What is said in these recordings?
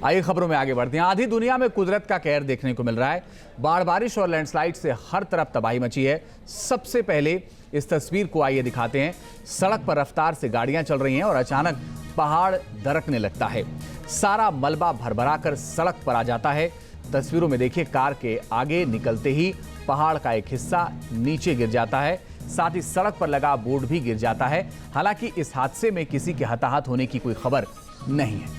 आइए खबरों में आगे बढ़ते हैं। आधी दुनिया में कुदरत का कहर देखने को मिल रहा है। बाढ़, बारिश और लैंडस्लाइड से हर तरफ तबाही मची है। सबसे पहले इस तस्वीर को आइए दिखाते हैं। सड़क पर रफ्तार से गाड़ियां चल रही हैं और अचानक पहाड़ दरकने लगता है। सारा मलबा भरभरा कर सड़क पर आ जाता है। तस्वीरों में देखिए, कार के आगे निकलते ही पहाड़ का एक हिस्सा नीचे गिर जाता है, साथ ही सड़क पर लगा बोर्ड भी गिर जाता है। हालांकि इस हादसे में किसी के हताहत होने की कोई खबर नहीं है।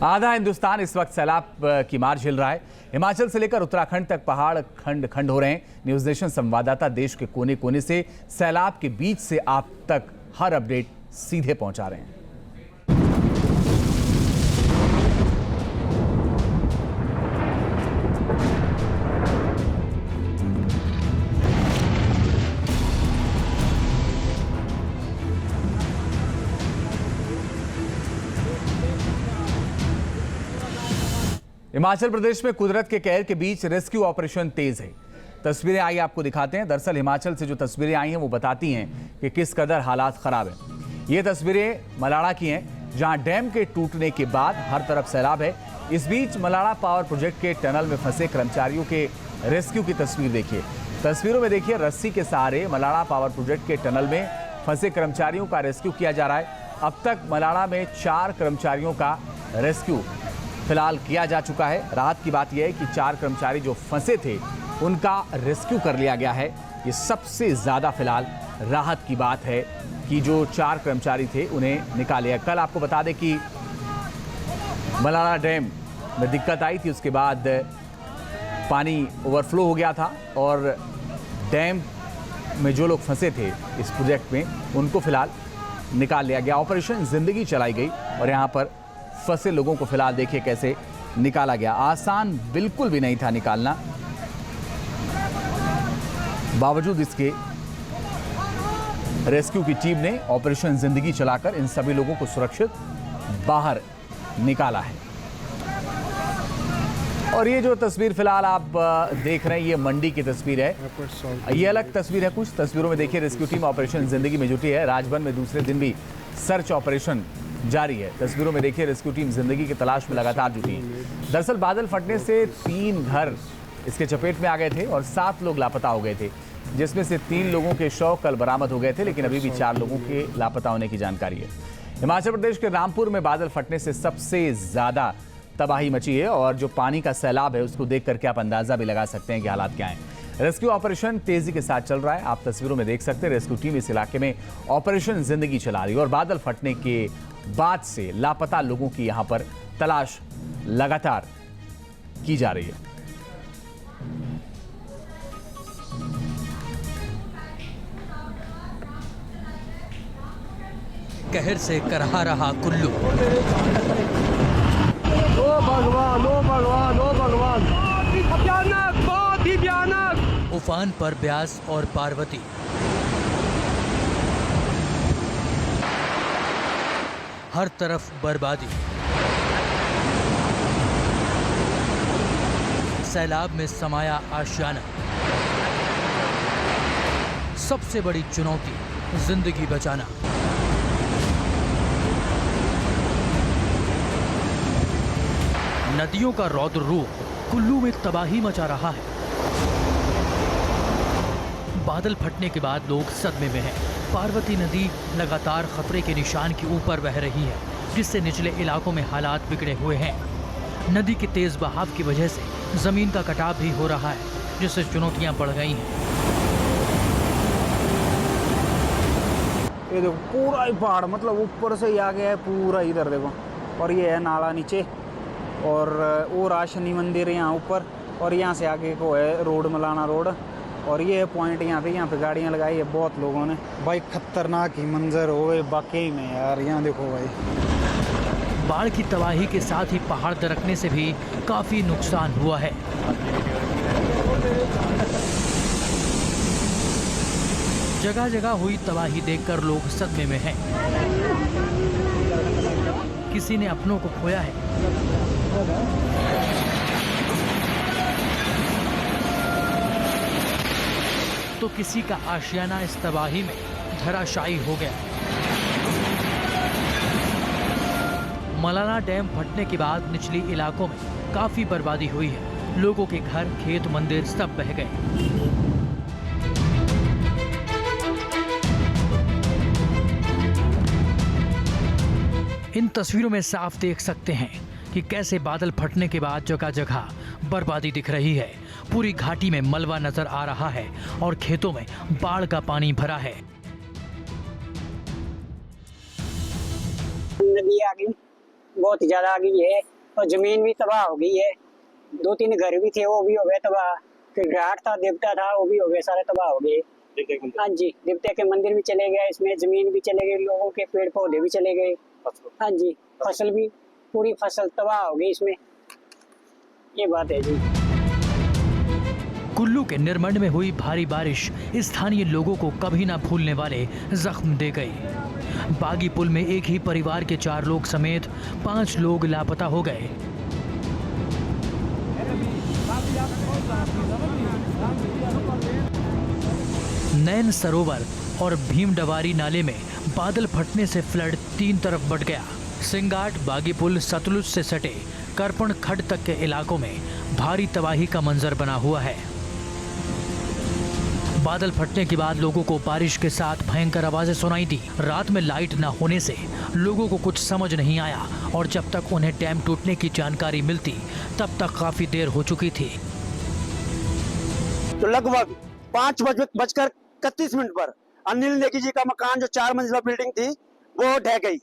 आधा हिंदुस्तान इस वक्त सैलाब की मार झेल रहा है। हिमाचल से लेकर उत्तराखंड तक पहाड़ खंड खंड हो रहे हैं। न्यूज नेशन संवाददाता देश के कोने कोने से सैलाब के बीच से आप तक हर अपडेट सीधे पहुंचा रहे हैं। हिमाचल प्रदेश में कुदरत के कहर के बीच रेस्क्यू ऑपरेशन तेज है। तस्वीरें आई आपको दिखाते हैं। दरअसल हिमाचल से जो तस्वीरें आई हैं वो बताती हैं कि किस कदर हालात खराब हैं। ये तस्वीरें मलाड़ा की हैं, जहां डैम के टूटने के बाद हर तरफ सैलाब है। इस बीच मलाड़ा पावर प्रोजेक्ट के टनल में फंसे कर्मचारियों के रेस्क्यू की तस्वीर देखिए। तस्वीरों में देखिए, रस्सी के सहारे मलाड़ा पावर प्रोजेक्ट के टनल में फंसे कर्मचारियों का रेस्क्यू किया जा रहा है। अब तक मलाड़ा में 4 कर्मचारियों का रेस्क्यू फिलहाल किया जा चुका है। राहत की बात यह है कि 4 कर्मचारी जो फंसे थे उनका रेस्क्यू कर लिया गया है। ये सबसे ज़्यादा फिलहाल राहत की बात है कि जो 4 कर्मचारी थे उन्हें निकाल लिया। कल आपको बता दें कि मलाड़ा डैम में दिक्कत आई थी, उसके बाद पानी ओवरफ्लो हो गया था और डैम में जो लोग फंसे थे इस प्रोजेक्ट में उनको फिलहाल निकाल लिया गया। ऑपरेशन जिंदगी चलाई गई और यहाँ पर फंसे लोगों को फिलहाल देखिए कैसे निकाला गया। आसान बिल्कुल भी नहीं था निकालना। बावजूद इसके रेस्क्यू की टीम ने ऑपरेशन जिंदगी चलाकर इन सभी लोगों को सुरक्षित बाहर निकाला है। और ये जो तस्वीर फिलहाल आप देख रहे हैं, ये मंडी की तस्वीर है। ये अलग तस्वीर है। कुछ तस्वीरों में देखिए, रेस्क्यू टीम ऑपरेशन जिंदगी में जुटी है। राजबन में दूसरे दिन भी सर्च ऑपरेशन जारी है। तस्वीरों में देखिए, रेस्क्यू टीम जिंदगी की तलाश में लगातार जुटी है। दरअसल बादल फटने से 3 घर इसके चपेट में आ गए थे और 7 लोग लापता हो गए थे, जिसमें से 3 लोगों के शव कल बरामद हो गए थे, लेकिन अभी भी 4 लोगों के लापता होने की जानकारी है। हिमाचल प्रदेश के रामपुर में बादल फटने से सबसे ज्यादा तबाही मची है और जो पानी का सैलाब है उसको देख करके आप अंदाजा भी लगा सकते हैं कि हालात क्या हैं। रेस्क्यू ऑपरेशन तेजी के साथ चल रहा है। आप तस्वीरों में देख सकते हैं, रेस्क्यू टीम इस इलाके में ऑपरेशन जिंदगी चला रही है और बादल फटने के बाद से लापता लोगों की यहां पर तलाश लगातार की जा रही है। कहर से करहा रहा कुल्लू। ओ भगवान, ओ भगवान, ओ भगवान, बहुत ही भयानक। उफान पर ब्यास और पार्वती। हर तरफ बर्बादी। सैलाब में समाया आशियाना। सबसे बड़ी चुनौती जिंदगी बचाना। नदियों का रौद्र रूप कुल्लू में तबाही मचा रहा है। बादल फटने के बाद लोग सदमे में हैं। पार्वती नदी लगातार खतरे के निशान के ऊपर बह रही है, जिससे निचले इलाकों में हालात बिगड़े हुए हैं। नदी के तेज बहाव की वजह से जमीन का कटाव भी हो रहा है, जिससे चुनौतियां बढ़ गई हैं। ये देखो, पूरा ही पहाड़, मतलब ऊपर से ही आ गया है पूरा इधर देखो। और ये है नाला नीचे और वो शनि मंदिर यहाँ ऊपर, और यहाँ से आगे को है रोड, मलाना रोड। और ये है पॉइंट यहाँ पे गाड़ियाँ लगाई है बहुत लोगों ने। भाई खतरनाक ही मंजर हो गए वाकई में यार। यहाँ देखो भाई, बाढ़ की तबाही के साथ ही पहाड़ दरकने से भी काफी नुकसान हुआ है। जगह जगह हुई तबाही देखकर लोग सदमे में हैं। किसी ने अपनों को खोया है। तो किसी का आशियाना इस तबाही में धराशायी हो गया। मलाना डैम फटने के बाद निचली इलाकों में काफी बर्बादी हुई है। लोगों के घर, खेत, मंदिर सब बह गए। इन तस्वीरों में साफ देख सकते हैं कि कैसे बादल फटने के बाद जगह जगह बर्बादी दिख रही है। पूरी घाटी में मलबा नजर आ रहा है और खेतों में बाढ़ का पानी भरा है। नदी आ गई, बहुत ज्यादा आ गई है और जमीन भी तबाह हो गई है। 2-3 घर भी थे, वो भी हो गए तबाह। फिर घाट था, देवता था, वो भी हो गए, सारे तबाह हो गए। हाँ जी, देवता के मंदिर भी चले गए, इसमें जमीन भी चले गई, लोगों के पेड़ पौधे भी चले गए। हाँ जी, फसल भी, पूरी फसल तबाह हो गई इसमें। ये बात है जी। कुल्लू के निरमंड में हुई भारी बारिश स्थानीय लोगों को कभी ना भूलने वाले जख्म दे गई। बागी पुल में एक ही परिवार के 4 लोग समेत 5 लोग लापता हो गए। नैन सरोवर और भीमडवारी नाले में बादल फटने से फ्लड 3 तरफ बढ़ गया। सिंगाट, बागी पुल, सतलुज से सटे करपण खड्ड तक के इलाकों में भारी तबाही का मंजर बना हुआ है। बादल फटने के बाद लोगों को बारिश के साथ भयंकर आवाजें सुनाई दी। रात में लाइट न होने से लोगों को कुछ समझ नहीं आया और जब तक उन्हें डैम टूटने की जानकारी मिलती तब तक काफी देर हो चुकी थी। तो लगभग 5:31 पर अनिल नेगी जी का मकान, जो 4 मंजिला बिल्डिंग थी, वो ढह गई।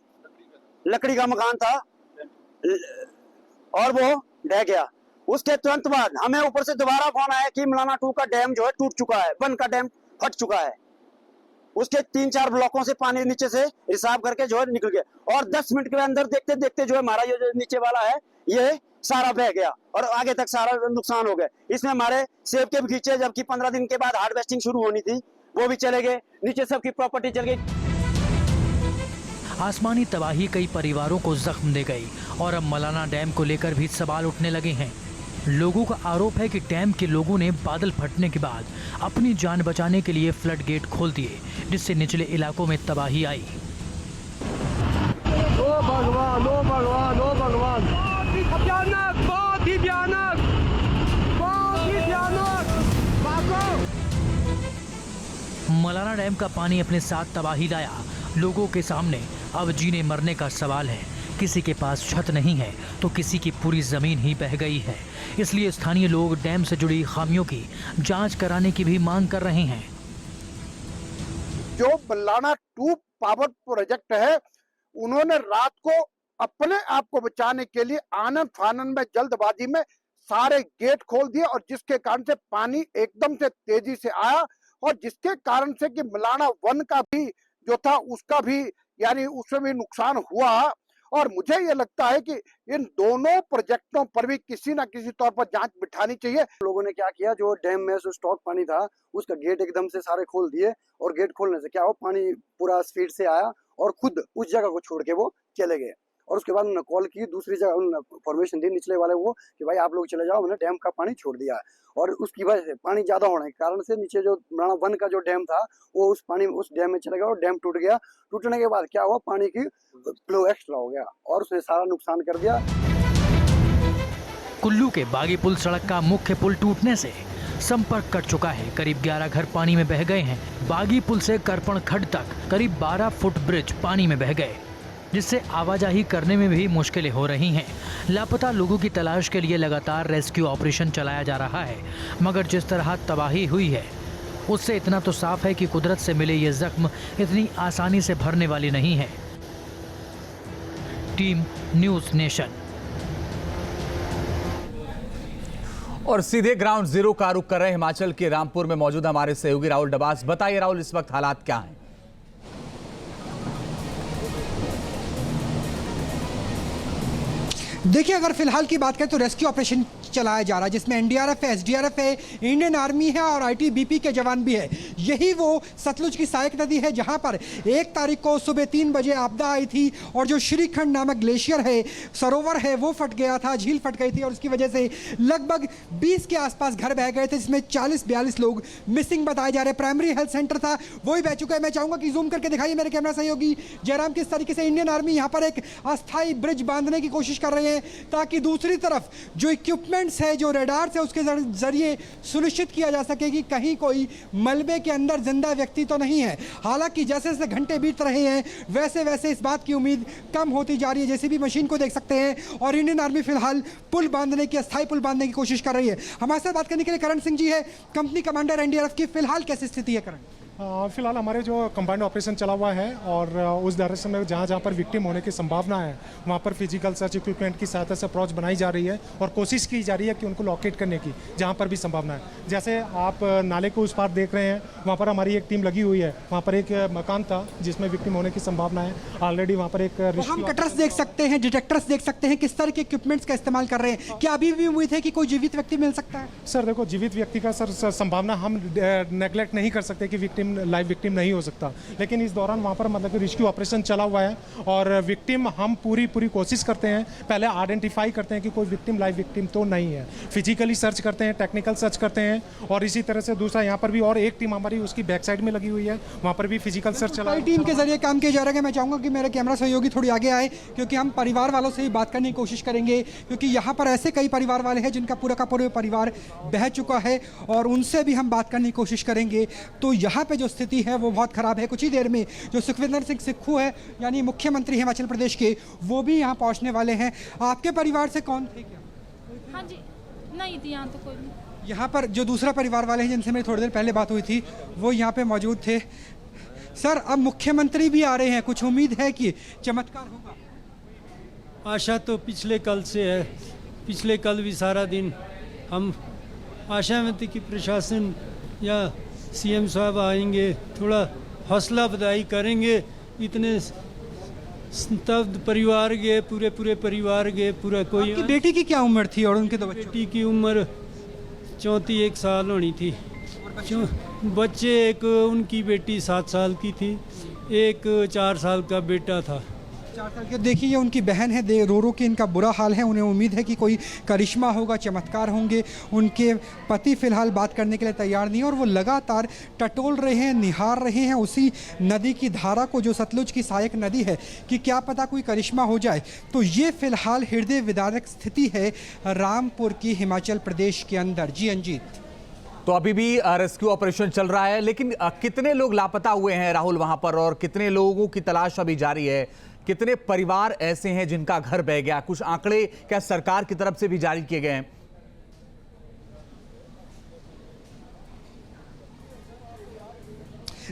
लकड़ी का मकान था और वो ढह गया। उसके तुरंत बाद हमें ऊपर से दोबारा फोन आया कि मलाना 2 का डैम जो है टूट चुका है, 1 का डैम फट चुका है। उसके 3-4 ब्लॉकों से पानी नीचे से रिसाव करके जो है निकल गया और 10 मिनट के अंदर देखते देखते जो है हमारा ये जो नीचे वाला है ये सारा बह गया और आगे तक सारा नुकसान हो गया। इसमें हमारे सेब के बगीचे, जबकि 15 दिन के बाद हार्वेस्टिंग शुरू होनी थी, वो भी चले गए। नीचे सबकी प्रॉपर्टी चल गई। आसमानी तबाही कई परिवारों को जख्म दे गई और अब मलाना डैम को लेकर भी सवाल उठने लगे हैं। लोगों का आरोप है कि डैम के लोगों ने बादल फटने के बाद अपनी जान बचाने के लिए फ्लड गेट खोल दिए, जिससे निचले इलाकों में तबाही आई। ओ भगवान, ओ भगवान, ओ भगवान, भयानक, बहुत ही भयानक, बहुत ही भयानक। मलाना डैम का पानी अपने साथ तबाही लाया। लोगों के सामने अब जीने मरने का सवाल है। किसी के पास छत नहीं है तो किसी की पूरी जमीन ही बह गई है। इसलिए स्थानीय लोग डैम से जुड़ी खामियों की जांच कराने की भी मांग कर रहे हैं। जो मलाना 2 पावर प्रोजेक्ट है, उन्होंने रात को अपने आप को बचाने के लिए आनंद फानन में, जल्दबाजी में सारे गेट खोल दिए और जिसके कारण से पानी एकदम से तेजी से आया और जिसके कारण से कि मलाना 1 का भी जो था उसका भी, यानी उसमें भी नुकसान हुआ। और मुझे ये लगता है कि इन दोनों प्रोजेक्टों पर भी किसी ना किसी तौर पर जांच बिठानी चाहिए। लोगों ने क्या किया, जो डैम में जो स्टॉक पानी था उसका गेट एकदम से सारे खोल दिए और गेट खोलने से क्या हो, पानी पूरा स्पीड से आया और खुद उस जगह को छोड़ के वो चले गए। और उसके बाद उन्होंने कॉल की, दूसरी जगह उन्होंने फॉर्मेशन दी निचले वाले को कि भाई आप लोग चले जाओ, मैंने डैम का पानी छोड़ दिया है। और उसकी वजह से पानी ज्यादा होने के कारण से नीचे जो मलाना 1 का जो डैम था वो उस डैम में चला गया और डैम टूट गया। टूटने के बाद क्या हुआ, पानी की फ्लो एक्स्ट्रा हो गया और उसने सारा नुकसान कर दिया। कुल्लू के बागी पुल सड़क का मुख्य पुल टूटने से संपर्क कट चुका है। करीब 11 घर पानी में बह गए हैं। बागी पुल से करपण खड्ड तक करीब 12 फुट ब्रिज पानी में बह गए, जिससे आवाजाही करने में भी मुश्किलें हो रही हैं। लापता लोगों की तलाश के लिए लगातार रेस्क्यू ऑपरेशन चलाया जा रहा है, मगर जिस तरह तबाही हुई है उससे इतना तो साफ है कि कुदरत से मिले ये जख्म इतनी आसानी से भरने वाली नहीं है। Team news nation. और सीधे ग्राउंड जीरो का रुख कर रहे हिमाचल के रामपुर में मौजूद हमारे सहयोगी राहुल डबास। बताइए राहुल, इस वक्त हालात क्या हैं? देखिए, अगर फिलहाल की बात करें तो रेस्क्यू ऑपरेशन चलाया जा रहा है जिसमें एनडीआरएफ है, एसडीआरएफ है, इंडियन आर्मी है और आईटीबीपी के जवान भी है। यही वो सतलुज की सहायक नदी है जहां पर 1 तारीख को सुबह 3 बजे आपदा आई थी और जो श्रीखंड नामक ग्लेशियर है, सरोवर है, वो फट गया था, झील फट गई थी और उसकी वजह से लगभग 20 के आसपास घर बह गए थे जिसमें 40-42 लोग मिसिंग बताए जा रहे हैं। प्राइमरी हेल्थ सेंटर था वो ही बह चुका है। मैं चाहूंगा कि जूम करके दिखाइए मेरे कैमरा सहयोगी जयराम, किस तरीके से इंडियन आर्मी यहां पर एक अस्थायी ब्रिज बांधने की कोशिश कर रहे हैं ताकि दूसरी तरफ जो इक्विपमेंट्स है, जो रेडार्स है, उसके जरिए सुनिश्चित किया जा सके कि कहीं कोई मलबे के अंदर जिंदा व्यक्ति तो नहीं है। हालांकि जैसे जैसे घंटे बीत रहे हैं वैसे वैसे इस बात की उम्मीद कम होती जा रही है। जेसीबी मशीन को देख सकते हैं और इंडियन आर्मी फिलहाल पुल बांधने की, अस्थायी पुल बांधने की कोशिश कर रही है। हमारे साथ बात करने के लिए करण सिंह जी है, कंपनी कमांडर एनडीआरएफ की। फिलहाल कैसी स्थिति है करण? फिलहाल हमारे जो कंबाइंड ऑपरेशन चला हुआ है और उस डायरेक्शन में जहाँ जहाँ पर विक्टिम होने की संभावना है वहाँ पर फिजिकल सर्च इक्विपमेंट की सहायता से अप्रोच बनाई जा रही है और कोशिश की जा रही है कि उनको लोकेट करने की जहाँ पर भी संभावना है। जैसे आप नाले को उस पार देख रहे हैं, वहाँ पर हमारी एक टीम लगी हुई है। वहाँ पर एक मकान था जिसमें विक्टिम होने की संभावना है। ऑलरेडी वहाँ पर एक हम कटर्स देख सकते हैं, डिटेक्टर्स देख सकते हैं, किस तरह के इक्विपमेंट्स का इस्तेमाल कर रहे हैं। क्या अभी भी उम्मीद है कि कोई जीवित व्यक्ति मिल सकता है? सर देखो, जीवित व्यक्ति का सर संभावना हम नेग्लेक्ट नहीं कर सकते कि विक्टिम लाइव विक्टिम नहीं हो सकता, लेकिन इस दौरान वहाँ पर मतलब कि रेस्क्यू ऑपरेशन चला हुआ है और विक्टिम हम पूरी कोशिश करते हैं, पहले आइडेंटिफाई करते हैं कि कोई विक्टिम लाइव विक्टिम तो नहीं है, फिजिकली सर्च करते हैं, टेक्निकल सर्च करते हैं और इसी तरह से दूसरा यहाँ पर भी और एक टीम हमारी उसकी बैक साइड में लगी हुई है, वहाँ पर भी फिजिकल सर्च चला है। टीम के जरिए काम किया जा रहा है। मैं चाहूँगा कि मेरे कैमरा सहयोगी थोड़ी आगे आए क्योंकि हम परिवार वालों से ही बात करने की कोशिश करेंगे क्योंकि यहाँ पर ऐसे कई परिवार वाले हैं जिनका पूरा का पूरा परिवार बह चुका है और उनसे भी हम बात करने की कोशिश करेंगे। तो यहाँ पे जो स्थिति है वो बहुत खराब है। कुछ ही देर में जो सुखविंदर सिंह सुक्खू है यानी मुख्यमंत्री हिमाचल प्रदेश के, वो भी यहाँ पहुँचने वाले हैं। आपके परिवार से कौन थे क्या? हाँ जी, नहीं थी यहाँ तो कोई नहीं। यहाँ पर जो दूसरा परिवार वाले हैं जिनसे मेरी थोड़ी देर पहले बात हुई थी वो यहाँ पे मौजूद थे। सर, अब मुख्यमंत्री भी आ रहे हैं, कुछ उम्मीद है कि चमत्कार होगा? आशा तो पिछले कल से है। पिछले कल भी सारा दिन हम आशा में थे कि प्रशासन या सीएम साहब आएंगे, थोड़ा हौसला अफजाई करेंगे। इतने स्तब्ध परिवार गए, पूरे परिवार गए, पूरा कोई। आपकी बेटी की क्या उम्र थी और उनके दो बच्चे? बेटी की उम्र 34 साल होनी थी। बच्चे, एक उनकी बेटी 7 साल की थी, एक 4 साल का बेटा था। 4 साल के। देखिए, ये उनकी बहन है, रो रो के इनका बुरा हाल है। उन्हें उम्मीद है कि कोई करिश्मा होगा, चमत्कार होंगे। उनके पति फिलहाल बात करने के लिए तैयार नहीं और वो लगातार टटोल रहे हैं, निहार रहे हैं उसी नदी की धारा को जो सतलुज की सहायक नदी है कि क्या पता कोई करिश्मा हो जाए। तो ये फिलहाल हृदय विदारक स्थिति है रामपुर की, हिमाचल प्रदेश के अंदर। जी अंजीत। तो अभी भी रेस्क्यू ऑपरेशन चल रहा है, लेकिन कितने लोग लापता हुए हैं राहुल वहां पर और कितने लोगों की तलाश अभी जारी है? कितने परिवार ऐसे हैं जिनका घर बह गया? कुछ आंकड़े क्या सरकार की तरफ से भी जारी किए गए हैं?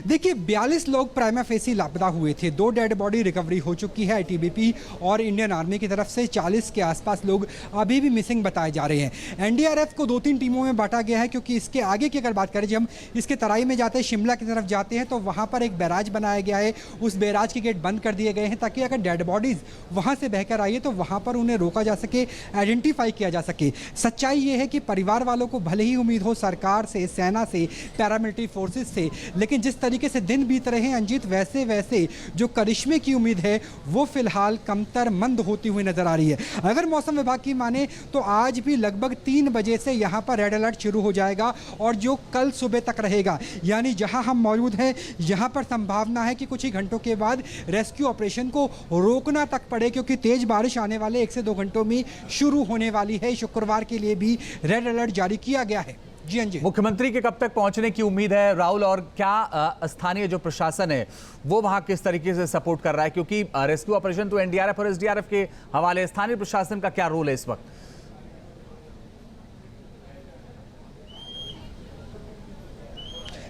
देखिए, 42 लोग प्राइमा फेसी लापता हुए थे। 2 डेड बॉडी रिकवरी हो चुकी है आईटीबीपी और इंडियन आर्मी की तरफ से। 40 के आसपास लोग अभी भी मिसिंग बताए जा रहे हैं। एनडीआरएफ को 2-3 टीमों में बांटा गया है क्योंकि इसके आगे की अगर बात करें, जब हम इसके तराई में जाते हैं, शिमला की तरफ जाते हैं, तो वहाँ पर एक बैराज बनाया गया है। उस बैराज के गेट बंद कर दिए गए हैं ताकि अगर डेड बॉडीज़ वहाँ से बहकर आई है तो वहाँ पर उन्हें रोका जा सके, आइडेंटिफाई किया जा सके। सच्चाई ये है कि परिवार वालों को भले ही उम्मीद हो सरकार से, सेना से, पैरामिलिट्री फोर्सेज से, लेकिन जिस तरीके से दिन बीत रहे हैं अंजीत, वैसे वैसे जो करिश्मे की उम्मीद है वो फिलहाल कमतर मंद होती हुई नजर आ रही है। अगर मौसम विभाग की माने तो आज भी लगभग 3 बजे से यहाँ पर रेड अलर्ट शुरू हो जाएगा और जो कल सुबह तक रहेगा, यानी जहाँ हम मौजूद हैं यहाँ पर संभावना है कि कुछ ही घंटों के बाद रेस्क्यू ऑपरेशन को रोकना तक पड़े क्योंकि तेज बारिश आने वाले 1 से 2 घंटों में शुरू होने वाली है। शुक्रवार के लिए भी रेड अलर्ट जारी किया गया है। जी अंजी। मुख्यमंत्री के कब तक पहुंचने की उम्मीद है राहुल, और क्या स्थानीय जो प्रशासन है वो वहां किस तरीके से सपोर्ट कर रहा है? क्योंकि रेस्क्यू ऑपरेशन तो एनडीआरएफ और एसडीआरएफ के हवाले, स्थानीय प्रशासन का क्या रोल है इस वक्त?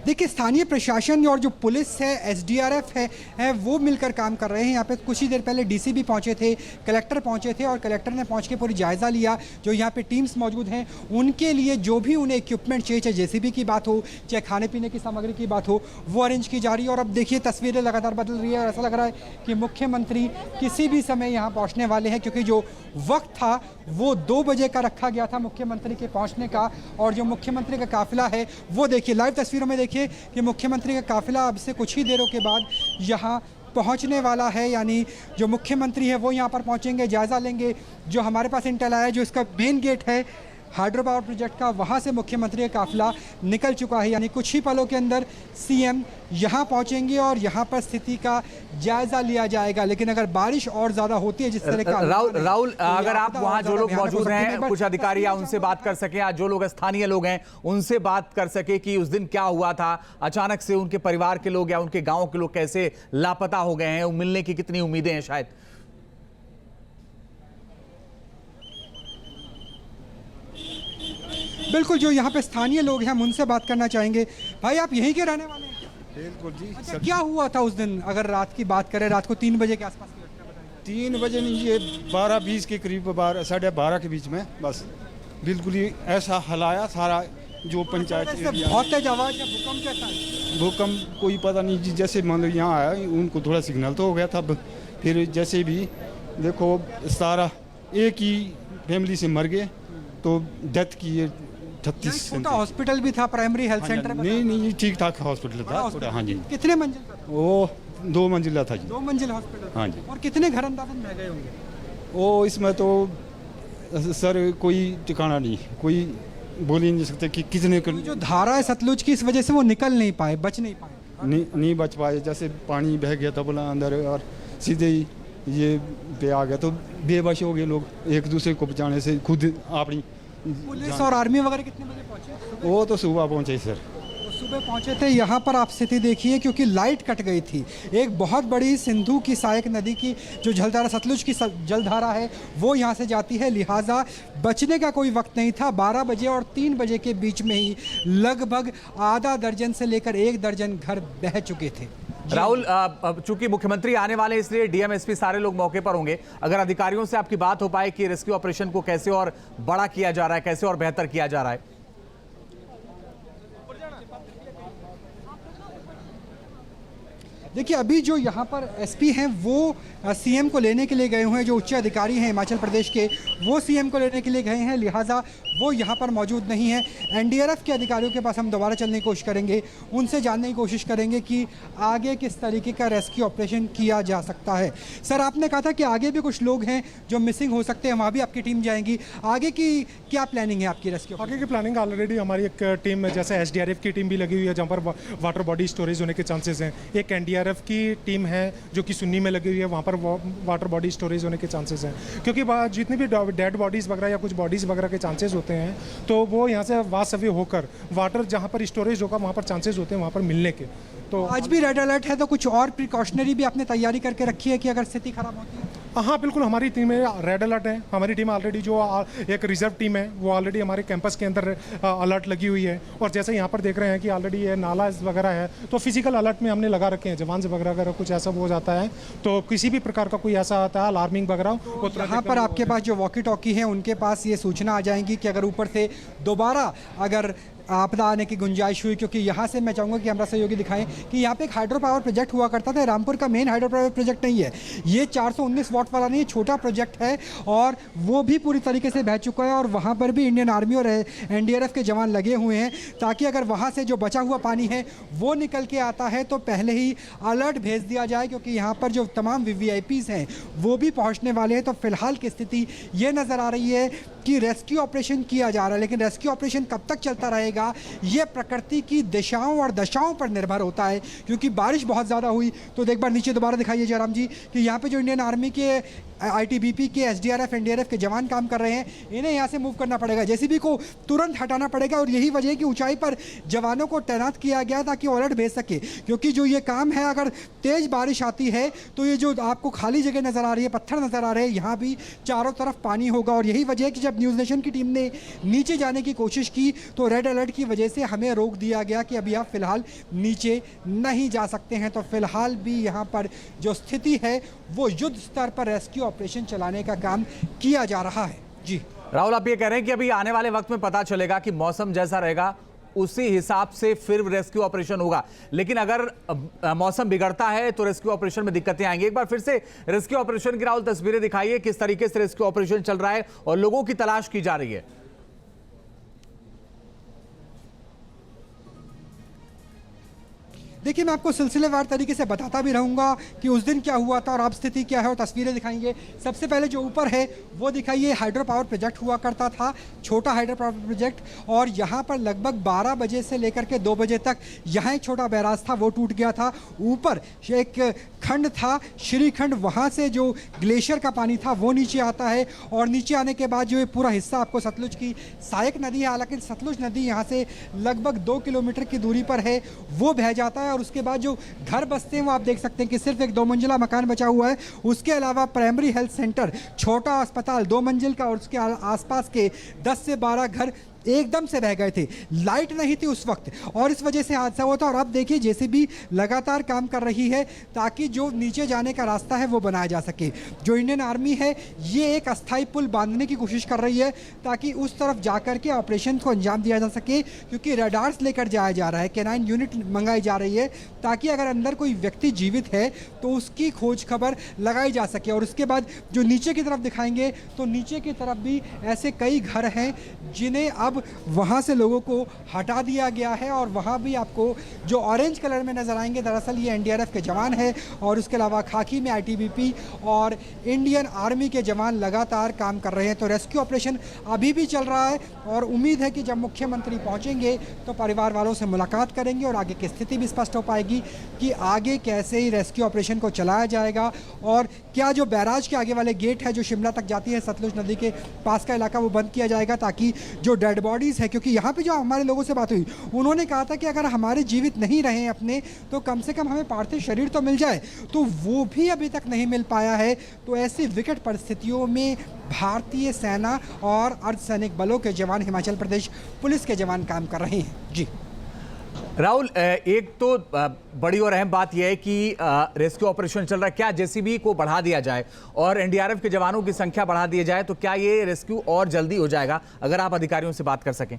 देखिए, स्थानीय प्रशासन और जो पुलिस है, एसडीआरएफ है वो मिलकर काम कर रहे हैं। यहाँ पे कुछ ही देर पहले डीसीपी पहुँचे थे, कलेक्टर पहुँचे थे और कलेक्टर ने पहुँच के पूरी जायज़ा लिया। जो यहाँ पे टीम्स मौजूद हैं उनके लिए जो भी उन्हें इक्विपमेंट चाहिए, चाहे जेसीबी की बात हो, चाहे खाने पीने की सामग्री की बात हो, वो अरेंज की जा रही है। और अब देखिए तस्वीरें लगातार बदल रही है और ऐसा लग रहा है कि मुख्यमंत्री किसी भी समय यहाँ पहुँचने वाले हैं, क्योंकि जो वक्त था वो 2 बजे का रखा गया था मुख्यमंत्री के पहुँचने का। और जो मुख्यमंत्री का काफिला है वो देखिए, लाइव तस्वीरों में देखिए कि मुख्यमंत्री का काफिला अब से कुछ ही देरों के बाद यहाँ पहुँचने वाला है। यानी जो मुख्यमंत्री है वो यहाँ पर पहुँचेंगे, जायज़ा लेंगे। जो हमारे पास इंटेल आया है, जो इसका मेन गेट है हाइड्रो पावर प्रोजेक्ट का, वहाँ से मुख्यमंत्री का काफिला निकल चुका है। यानी कुछ ही पलों के अंदर सीएम यहाँ पहुँचेंगे और यहाँ पर स्थिति का जायज़ा लिया जाएगा। लेकिन अगर बारिश और ज़्यादा होती है जिस तरह का राहुल, अगर आप वहाँ जो लोग मौजूद हैं, कुछ अधिकारी या उनसे बात कर सकें, या जो लोग स्थानीय लोग हैं उनसे बात कर सके कि उस दिन क्या हुआ था, अचानक से उनके परिवार के लोग या उनके गाँव के लोग कैसे लापता हो गए हैं, मिलने की कितनी उम्मीदें हैं शायद। बिल्कुल, जो यहाँ पे स्थानीय लोग हैं हम उनसे बात करना चाहेंगे। भाई, आप यहीं के रहने वाले हैं? बिल्कुल जी। अच्छा, क्या हुआ था उस दिन? अगर रात की बात करें, रात को 3 बजे के आसपास की घटना बताइए। 3 बजे नहीं, ये 12-20 के करीब, 12-12:30 के बीच में बस बिल्कुल ही ऐसा हलाया सारा जो पंचायत। बहुत तेज आवाज या भूकंप कैसा है? भूकंप कोई पता नहीं जी, जैसे मान लो यहाँ आया उनको थोड़ा सिग्नल तो हो गया था, फिर जैसे भी देखो सारा एक ही फैमिली से मर गए, तो डेथ की 38। छोटा हॉस्पिटल भी था, प्राइमरी हेल्थ सेंटर? नहीं, ठीक ठाक हॉस्पिटल था। हाँ जी। कितने मंजिल का? वो 2 मंजिला था जी। 2 मंजिल हॉस्पिटल? हाँ जी। और कितने घर अंदाजन रह गए होंगे? वो इसमें तो सर कोई ठिकाना नहीं, कोई बोल ही नहीं सकते कि कितने। तो जो धारा है सतलुज की, इस वजह से वो निकल नहीं पाए, बच नहीं पाए? नहीं बच पाए। जैसे पानी बह गया था बोला अंदर और सीधे ही ये पे आ गया, तो बेबस हो गए लोग एक दूसरे को बचाने से। खुद अपनी पुलिस और आर्मी वगैरह कितने बजे पहुंचे? वो तो सुबह पहुंचे सर, सुबह पहुंचे थे। यहाँ पर आप स्थिति देखिए, क्योंकि लाइट कट गई थी। एक बहुत बड़ी सिंधु की सहायक नदी की जो जलधारा, सतलुज की जलधारा है, वो यहाँ से जाती है, लिहाजा बचने का कोई वक्त नहीं था। 12 बजे और 3 बजे के बीच में ही लगभग आधा दर्जन से लेकर 1 दर्जन घर बह चुके थे। राहुल, चूंकि मुख्यमंत्री आने वाले इसलिए डीएम-एसपी सारे लोग मौके पर होंगे, अगर अधिकारियों से आपकी बात हो पाए कि रेस्क्यू ऑपरेशन को कैसे और बड़ा किया जा रहा है, कैसे और बेहतर किया जा रहा है। देखिए, अभी जो यहाँ पर एसपी हैं वो सीएम को लेने के लिए गए हुए हैं। जो उच्च अधिकारी हैं हिमाचल प्रदेश के, वो सीएम को लेने के लिए गए हैं, लिहाजा वो यहाँ पर मौजूद नहीं है। एनडीआरएफ के अधिकारियों के पास हम दोबारा चलने की कोशिश करेंगे, उनसे जानने की कोशिश करेंगे कि आगे किस तरीके का रेस्क्यू ऑपरेशन किया जा सकता है। सर, आपने कहा था कि आगे भी कुछ लोग हैं जो मिसिंग हो सकते हैं, वहाँ भी आपकी टीम जाएंगी। आगे की क्या प्लानिंग है आपकी रेस्क्यू? आगे की प्लानिंग ऑलरेडी हमारी एक टीम, जैसे एसडीआरएफ की टीम भी लगी हुई है, जहाँ पर वाटर बॉडी स्टोरेज होने के चांसेस हैं। एक एनडीआरएफ की टीम है जो कि सुन्नी में लगी हुई है, वहाँ पर वाटर बॉडी स्टोरेज होने के चांसेस हैं। क्योंकि जितनी भी डेड बॉडीज़ वगैरह या कुछ बॉडीज़ वगैरह के चांसेस होते हैं, तो वो यहाँ से वास अवे होकर वाटर जहाँ पर स्टोरेज होगा वहाँ पर चांसेस होते हैं वहाँ पर मिलने के। तो आज भी रेड अलर्ट है, तो कुछ और प्रिकॉशनरी भी आपने तैयारी करके रखी है कि अगर स्थिति खराब होती है? हाँ बिल्कुल, हमारी टीम में रेड अलर्ट है। हमारी टीम ऑलरेडी जो एक रिजर्व टीम है वो ऑलरेडी हमारे कैंपस के अंदर अलर्ट लगी हुई है। और जैसे यहाँ पर देख रहे हैं कि ऑलरेडी ये नाला वगैरह है, तो फिजिकल अलर्ट में हमने लगा रखे हैं जवान से वगैरह। अगर कुछ ऐसा हो जाता है तो किसी भी प्रकार का कोई ऐसा आता है अलार्मिंग वगैरह, तो यहाँ पर आपके पास जो वॉकी टॉकी है उनके पास ये सूचना आ जाएंगी कि अगर ऊपर से दोबारा अगर आपदा आने की गुंजाइश हुई। क्योंकि यहाँ से मैं चाहूँगा कि हमारा सहयोगी दिखाएं कि यहाँ पे एक हाइड्रो पावर प्रोजेक्ट हुआ करता था। रामपुर का मेन हाइड्रो पावर प्रोजेक्ट नहीं है ये, 419 वाट वाला नहीं, छोटा प्रोजेक्ट है और वो भी पूरी तरीके से बह चुका है। और वहाँ पर भी इंडियन आर्मी और एनडीआरएफ के जवान लगे हुए हैं ताकि अगर वहाँ से जो बचा हुआ पानी है वो निकल के आता है तो पहले ही अलर्ट भेज दिया जाए, क्योंकि यहाँ पर जो तमाम वीवीआईपीज़ हैं वो भी पहुँचने वाले हैं। तो फिलहाल की स्थिति ये नज़र आ रही है कि रेस्क्यू ऑपरेशन किया जा रहा है, लेकिन रेस्क्यू ऑपरेशन कब तक चलता रहेगा ये प्रकृति की दिशाओं और दशाओं पर निर्भर होता है। क्योंकि बारिश बहुत ज़्यादा हुई तो एक बार नीचे दोबारा दिखाइए जयराम जी कि यहाँ पे जो इंडियन आर्मी के, आईटीबीपी के, एसडीआरएफ, एनडीआरएफ के जवान काम कर रहे हैं, इन्हें यहाँ से मूव करना पड़ेगा, जेसीबी को तुरंत हटाना पड़ेगा। और यही वजह है कि ऊंचाई पर जवानों को तैनात किया गया ताकि अलर्ट भेज सके। क्योंकि जो ये काम है, अगर तेज़ बारिश आती है तो ये जो आपको खाली जगह नज़र आ रही है, पत्थर नज़र आ रहे हैं, यहाँ भी चारों तरफ पानी होगा। और यही वजह है कि जब न्यूज़ नेशन की टीम ने नीचे जाने की कोशिश की तो रेड अलर्ट अलर्ट की वजह से हमें रोक दिया गया कि अभी आप फिलहाल नीचे नहीं जा सकते हैं। तो फिलहाल भी यहाँ पर जो स्थिति है वो युद्ध स्तर पर रेस्क्यू ऑपरेशन चलाने का काम किया जा रहा है। जी राहुल, आप ये कह रहे हैं कि अभी आने वाले वक्त में पता चलेगा कि मौसम जैसा रहेगा उसी हिसाब से फिर रेस्क्यू ऑपरेशन होगा, लेकिन अगर मौसम बिगड़ता है तो रेस्क्यू ऑपरेशन में दिक्कतें आएंगी। एक बार फिर से रेस्क्यू ऑपरेशन की राहुल तस्वीरें दिखाइए, किस तरीके से रेस्क्यू ऑपरेशन चल रहा है और लोगों की तलाश की जा रही है। देखिए, मैं आपको सिलसिलेवार तरीके से बताता भी रहूँगा कि उस दिन क्या हुआ था और अब स्थिति क्या है और तस्वीरें दिखाएंगे। सबसे पहले जो ऊपर है वो दिखाइए, हाइड्रो पावर प्रोजेक्ट हुआ करता था, छोटा हाइड्रो पावर प्रोजेक्ट, और यहाँ पर लगभग 12 बजे से लेकर के 2 बजे तक यहाँ एक छोटा बैराज था, वो टूट गया था। ऊपर एक खंड था, श्रीखंड, वहाँ से जो ग्लेशियर का पानी था वो नीचे आता है और नीचे आने के बाद जो ये पूरा हिस्सा आपको सतलुज की सहायक नदी है, हालांकि सतलुज नदी यहाँ से लगभग 2 किलोमीटर की दूरी पर है, वो बह जाता है। और उसके बाद जो घर बसते हैं वो आप देख सकते हैं कि सिर्फ एक 2 मंजिला मकान बचा हुआ है। उसके अलावा प्राइमरी हेल्थ सेंटर, छोटा अस्पताल 2 मंजिल का, और उसके आसपास के 10 से 12 घर एकदम से बह गए थे। लाइट नहीं थी उस वक्त और इस वजह से हादसा हुआ था। और अब देखिए जेसीबी लगातार काम कर रही है ताकि जो नीचे जाने का रास्ता है वो बनाया जा सके। जो इंडियन आर्मी है ये एक अस्थाई पुल बांधने की कोशिश कर रही है ताकि उस तरफ जाकर के ऑपरेशन को अंजाम दिया जा सके, क्योंकि रडार्स लेकर जाया जा रहा है, कैनाइन यूनिट मंगाई जा रही है ताकि अगर अंदर कोई व्यक्ति जीवित है तो उसकी खोज खबर लगाई जा सके। और उसके बाद जो नीचे की तरफ दिखाएंगे तो नीचे की तरफ भी ऐसे कई घर हैं जिन्हें अब वहां से लोगों को हटा दिया गया है। और वहां भी आपको जो ऑरेंज कलर में नजर आएंगे दरअसल ये एनडीआरएफ के जवान है, और उसके अलावा खाकी में आईटीबीपी और इंडियन आर्मी के जवान लगातार काम कर रहे हैं। तो रेस्क्यू ऑपरेशन अभी भी चल रहा है और उम्मीद है कि जब मुख्यमंत्री पहुंचेंगे तो परिवार वालों से मुलाकात करेंगे और आगे की स्थिति भी स्पष्ट हो पाएगी कि आगे कैसे ही रेस्क्यू ऑपरेशन को चलाया जाएगा। और क्या जो बैराज के आगे वाले गेट है जो शिमला तक जाती है, सतलुज नदी के पास का इलाका, वो बंद किया जाएगा ताकि जो डेड बॉडीज़ है, क्योंकि यहाँ पे जो हमारे लोगों से बात हुई उन्होंने कहा था कि अगर हमारे जीवित नहीं रहे अपने तो कम से कम हमें पार्थिव शरीर तो मिल जाए, तो वो भी अभी तक नहीं मिल पाया है। तो ऐसी विकट परिस्थितियों में भारतीय सेना और अर्धसैनिक बलों के जवान, हिमाचल प्रदेश पुलिस के जवान काम कर रहे हैं। जी राहुल, एक तो बड़ी और अहम बात यह है कि रेस्क्यू ऑपरेशन चल रहा है, क्या जेसीबी को बढ़ा दिया जाए और एनडीआरएफ के जवानों की संख्या बढ़ा दी जाए तो क्या ये रेस्क्यू और जल्दी हो जाएगा? अगर आप अधिकारियों से बात कर सकें।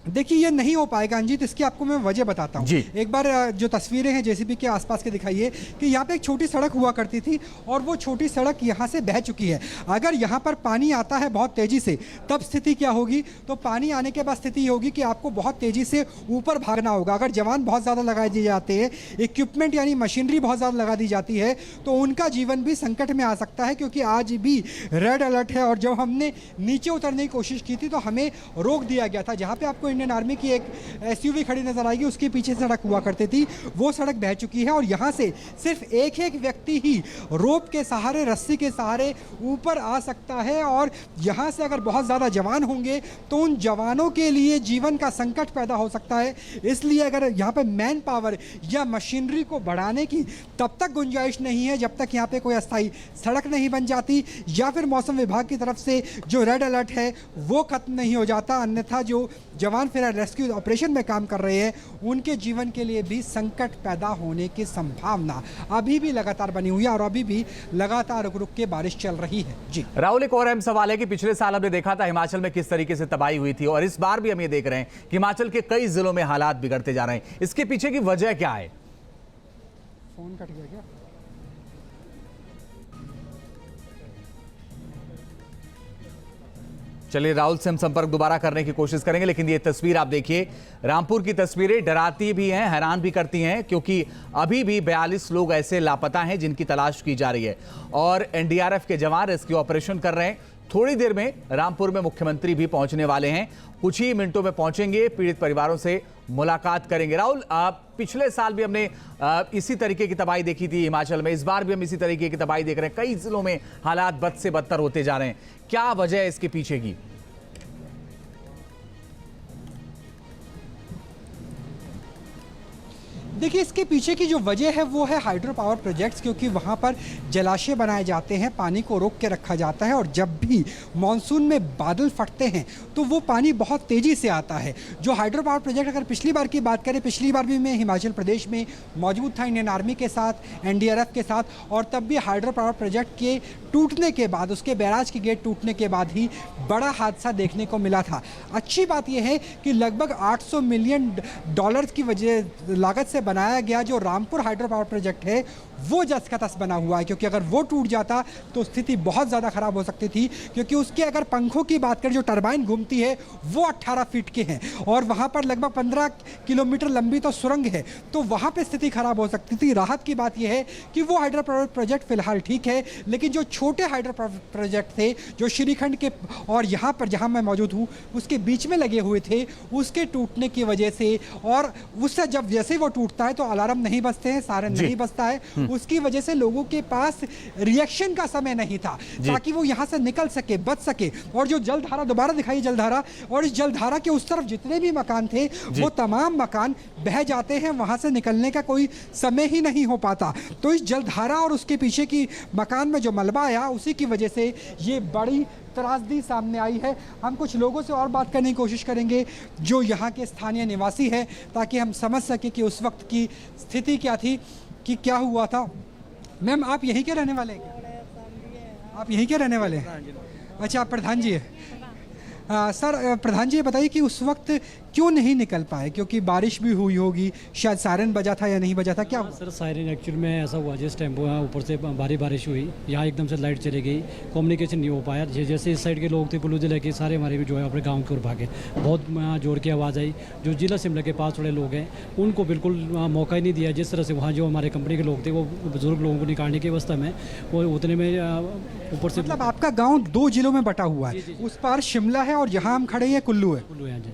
देखिए ये नहीं हो पाएगा अंजीत, इसकी आपको मैं वजह बताता हूँ। एक बार जो तस्वीरें हैं जेसीबी के आसपास के दिखाइए कि यहाँ पे एक छोटी सड़क हुआ करती थी और वो छोटी सड़क यहाँ से बह चुकी है। अगर यहाँ पर पानी आता है बहुत तेज़ी से तब स्थिति क्या होगी? तो पानी आने के बाद स्थिति होगी कि आपको बहुत तेज़ी से ऊपर भागना होगा। अगर जवान बहुत ज़्यादा लगा दिए जाते हैं, इक्विपमेंट यानी मशीनरी बहुत ज़्यादा लगा दी जाती है, तो उनका जीवन भी संकट में आ सकता है, क्योंकि आज भी रेड अलर्ट है। और जब हमने नीचे उतरने की कोशिश की थी तो हमें रोक दिया गया था। जहाँ पर आपको इंडियन आर्मी की एक एसयूवी खड़ी नजर आएगी, उसके पीछे सड़क हुआ करती थी, वो सड़क बह चुकी है और यहां से सिर्फ एक व्यक्ति ही रोप के सहारे, रस्सी के सहारे ऊपर आ सकता है। और यहां से अगर बहुत ज्यादा जवान होंगे तो उन जवानों के लिए जीवन का संकट पैदा हो सकता है। इसलिए अगर यहां पे मैन पावर या मशीनरी को बढ़ाने की तब तक गुंजाइश नहीं है जब तक यहां पे कोई अस्थायी सड़क नहीं बन जाती या फिर मौसम विभाग की तरफ से जो रेड अलर्ट है वो खत्म नहीं हो जाता। अन्यथा जो जवान फिर रेस्क्यू ऑपरेशन में काम कर रहे हैं उनके जीवन के लिए भी संकट पैदा होने की संभावना अभी भी लगातार बनी हुई है और अभी भी लगातार रुक रुक के बारिश चल रही है। जी राहुल, एक और अहम सवाल है कि पिछले साल हमने देखा था हिमाचल में किस तरीके से तबाही हुई थी और इस बार भी हम ये देख रहे हैं कि हिमाचल के कई जिलों में हालात बिगड़ते जा रहे हैं। इसके पीछे की वजह क्या है? फोन कट गया क्या? चलिए राहुल से हम संपर्क दोबारा करने की कोशिश करेंगे, लेकिन ये तस्वीर आप देखिए, रामपुर की तस्वीरें डराती भी हैं, हैरान भी करती हैं, क्योंकि अभी भी 42 लोग ऐसे लापता हैं जिनकी तलाश की जा रही है और एनडीआरएफ के जवान रेस्क्यू ऑपरेशन कर रहे हैं। थोड़ी देर में रामपुर में मुख्यमंत्री भी पहुंचने वाले हैं, कुछ ही मिनटों में पहुंचेंगे, पीड़ित परिवारों से मुलाकात करेंगे। राहुल, पिछले साल भी हमने इसी तरीके की तबाही देखी थी हिमाचल में, इस बार भी हम इसी तरीके की तबाही देख रहे हैं। कई जिलों में हालात बद से बदतर होते जा रहे हैं, क्या वजह है इसके पीछे की? देखिए, इसके पीछे की जो वजह है वो है हाइड्रो पावर प्रोजेक्ट्स, क्योंकि वहाँ पर जलाशय बनाए जाते हैं, पानी को रोक के रखा जाता है और जब भी मानसून में बादल फटते हैं तो वो पानी बहुत तेज़ी से आता है। जो हाइड्रो पावर प्रोजेक्ट, अगर पिछली बार की बात करें, पिछली बार भी मैं हिमाचल प्रदेश में मौजूद था इंडियन आर्मी के साथ, NDRF के साथ, और तब भी हाइड्रो पावर प्रोजेक्ट के टूटने के बाद, उसके बैराज के गेट टूटने के बाद ही बड़ा हादसा देखने को मिला था। अच्छी बात यह है कि लगभग $800 मिलियन की वजह लागत से बनाया गया जो रामपुर हाइड्रो पावर प्रोजेक्ट है वो जस का तस बना हुआ है, क्योंकि अगर वो टूट जाता तो स्थिति बहुत ज़्यादा ख़राब हो सकती थी। क्योंकि उसके अगर पंखों की बात करें, जो टरबाइन घूमती है वो 18 फीट के हैं और वहाँ पर लगभग 15 किलोमीटर लंबी तो सुरंग है, तो वहाँ पे स्थिति ख़राब हो सकती थी। राहत की बात यह है कि वो हाइड्रो पावर प्रोजेक्ट फ़िलहाल ठीक है, लेकिन जो छोटे हाइड्रो पावर प्रोजेक्ट थे जो श्रीखंड के और यहाँ पर जहाँ मैं मौजूद हूँ उसके बीच में लगे हुए थे, उसके टूटने की वजह से, और उससे जब जैसे ही वो टूटता है तो अलार्म नहीं बजते हैं, सायरन नहीं बजता है, उसकी वजह से लोगों के पास रिएक्शन का समय नहीं था ताकि वो यहाँ से निकल सके, बच सके। और जो जलधारा, दोबारा दिखाई जलधारा, और इस जलधारा के उस तरफ जितने भी मकान थे वो तमाम मकान बह जाते हैं, वहाँ से निकलने का कोई समय ही नहीं हो पाता। तो इस जलधारा और उसके पीछे की मकान में जो मलबा आया उसी की वजह से ये बड़ी त्रासदी सामने आई है। हम कुछ लोगों से और बात करने की कोशिश करेंगे जो यहाँ के स्थानीय निवासी हैं, ताकि हम समझ सके कि उस वक्त की स्थिति क्या थी, कि क्या हुआ था। मैम, आप यहीं के रहने वाले हैं? आप यहीं के रहने वाले हैं? अच्छा, आप प्रधान जी हैं। सर, प्रधान जी ये बताइए कि उस वक्त क्यों नहीं निकल पाए? क्योंकि बारिश भी हुई होगी, शायद सायरन बजा था या नहीं बजा था, क्या? सर, सायरन एक्चुअल में ऐसा हुआ, जिस टेम्पो है ऊपर से भारी बारिश हुई, यहाँ एकदम से लाइट चली गई, कम्युनिकेशन नहीं हो पाया। जैसे इस साइड के लोग थे पुलू जिले के, सारे हमारे जो है अपने गाँव की ओर भागे। बहुत जोर की आवाज़ आई। जो जिला शिमला के पास थोड़े लोग हैं उनको बिल्कुल मौका ही नहीं दिया। जिस तरह से वहाँ जो हमारे कंपनी के लोग थे वो बुजुर्ग लोगों को निकालने की अवस्था में, वो उतने में ऊपर से। मतलब आपका गाँव 2 जिलों में बटा हुआ है, उस पार शिमला है और जहाँ हम खड़े हैं कुल्लू है। कुल्लू है जी।